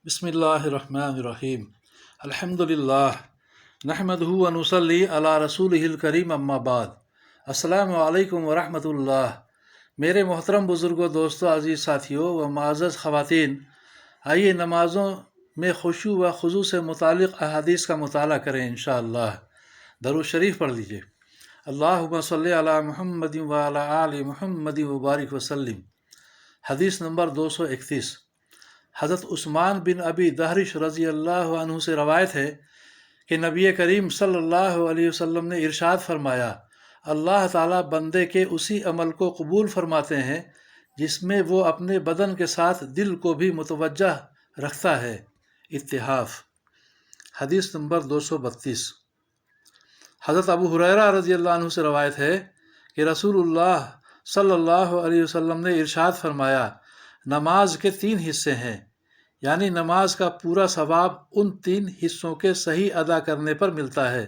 बिस्मिल्लाहिर्रहमानिर्रहीम अल्हम्दुलिल्लाह नहमदुहु व नुसल्ली अला रसूलिहिल करीम अम्मा बाद। अस्सलामु अलैकुम व रहमतुल्लाह। मेरे मोहतरम बुज़ुर्गों, दोस्तों, अज़ीज़ साथियों व मुअज़्ज़ज़ ख़वातीन, आइए नमाज़ों में खुशू व खुज़ू से मुतालिक़ अहादीस का मुताला करें इंशाअल्लाह। दरूद शरीफ पढ़ लीजिए। अल्लाहुम्मा सल्लि अला मुहम्मदिन व अला आलि मुहम्मदिन व बारिक वसल्लिम। हदीस नंबर 231। हज़रत उस्मान बिन अबी दहरिश रज़ी अल्लाह अन्हु से रवायत है कि नबी करीम सल्लल्लाहु अलैहि वसल्लम ने इरशाद फरमाया, अल्लाह ताला बंदे के उसी अमल को कबूल फरमाते हैं जिसमें वो अपने बदन के साथ दिल को भी मुतवज्जह रखता है। इत्तिहाफ। हदीस नंबर 232। हज़रत अबू हुरैरा रज़ी अल्लाह अन्हु से रवायत है कि रसूलुल्लाह सल्लल्लाहु अलैहि वसल्लम ने इरशाद फरमाया, नमाज के 3 हिस्से हैं, यानी नमाज का पूरा सवाब उन 3 हिस्सों के सही अदा करने पर मिलता है।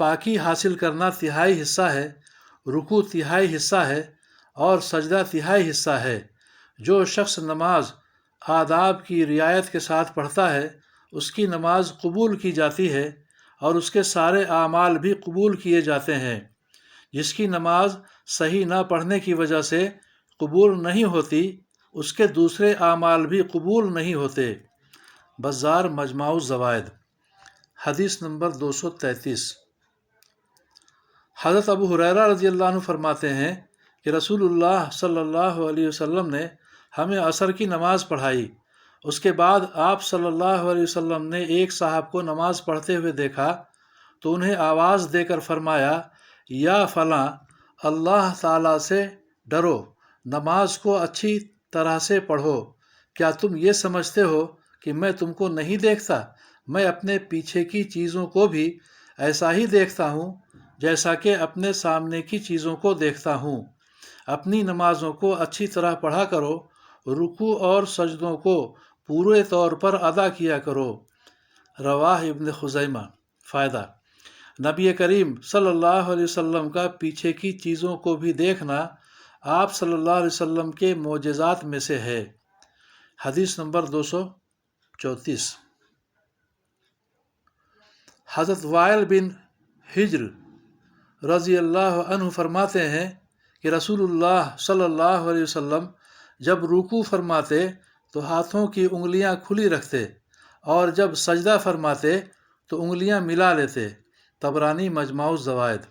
पाकी हासिल करना 1/3 हिस्सा है, रुकू 1/3 हिस्सा है और सजदा 1/3 हिस्सा है। जो शख्स नमाज आदाब की रियायत के साथ पढ़ता है, उसकी नमाज कबूल की जाती है और उसके सारे आमाल भी कबूल किए जाते हैं। जिसकी नमाज सही ना पढ़ने की वजह से कबूल नहीं होती, उसके दूसरे आमाल भी कबूल नहीं होते। बज़ार मजमाउ ज़वाइद। हदीस नंबर 233। हज़रत अबू हुरैरा रज़ी अल्लाह अन्हु फरमाते हैं कि रसूलुल्लाह सल्लल्लाहु अलैहि वसल्लम ने हमें असर की नमाज पढ़ाई। उसके बाद आप सल्लल्लाहु अलैहि वसल्लम ने एक साहब को नमाज पढ़ते हुए देखा तो उन्हें आवाज़ देकर फरमाया, या फलां, अल्लाह ताला से डरो, नमाज को अच्छी तरह से पढ़ो। क्या तुम ये समझते हो कि मैं तुमको नहीं देखता? मैं अपने पीछे की चीज़ों को भी ऐसा ही देखता हूँ जैसा कि अपने सामने की चीज़ों को देखता हूँ। अपनी नमाज़ों को अच्छी तरह पढ़ा करो, रुकू और सजदों को पूरे तौर पर अदा किया करो। रवाह इब्न खुज़ैमा। फ़ायदा, नबी करीम सल्लल्लाहु अलैहि वसल्लम का पीछे की चीज़ों को भी देखना आप सल्लल्लाहु अलैहि वसल्लम के मोजज़ात में से है। हदीस नंबर 234। हज़रत वाइल बिन हिज्र रज़ी अल्लाह अन्हु फरमाते हैं कि रसूलुल्लाह सल्लल्लाहु अलैहि वसल्लम जब रुकू फरमाते तो हाथों की उंगलियां खुली रखते और जब सजदा फरमाते तो उंगलियां मिला लेते। तबरानी मजमाउ ज़वाइद।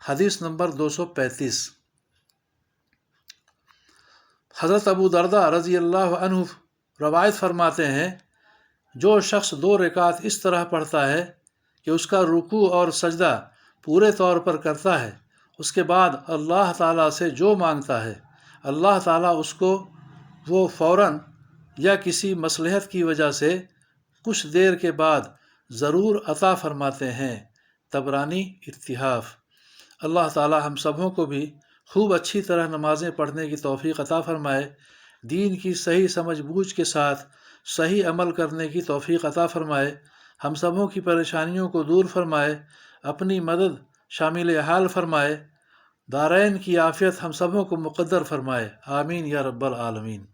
हदीस नंबर 235। हज़रत अबू दरदा रज़ी अल्लाह अन्हु रवायत फरमाते हैं, जो शख्स 2 रकात इस तरह पढ़ता है कि उसका रुकू और सजदा पूरे तौर पर करता है, उसके बाद अल्लाह ताला से जो मांगता है, अल्लाह ताला उसको वो फ़ौरन या किसी मसलहत की वजह से कुछ देर के बाद ज़रूर अता फरमाते हैं। तबरानी इत्तिहाफ। अल्लाह ताला हम सबों को भी खूब अच्छी तरह नमाज़ें पढ़ने की तौफ़ीक़ अता फ़रमाए, दीन की सही समझ बूझ के साथ सही अमल करने की तौफ़ीक़ अता फ़रमाए, हम सबों की परेशानियों को दूर फ़रमाए, अपनी मदद शामिल हाल फ़रमाए, दारैन की आफ़ियत हम सबों को मुक़द्दर फ़रमाए। आमीन या रब्बल आलमीन।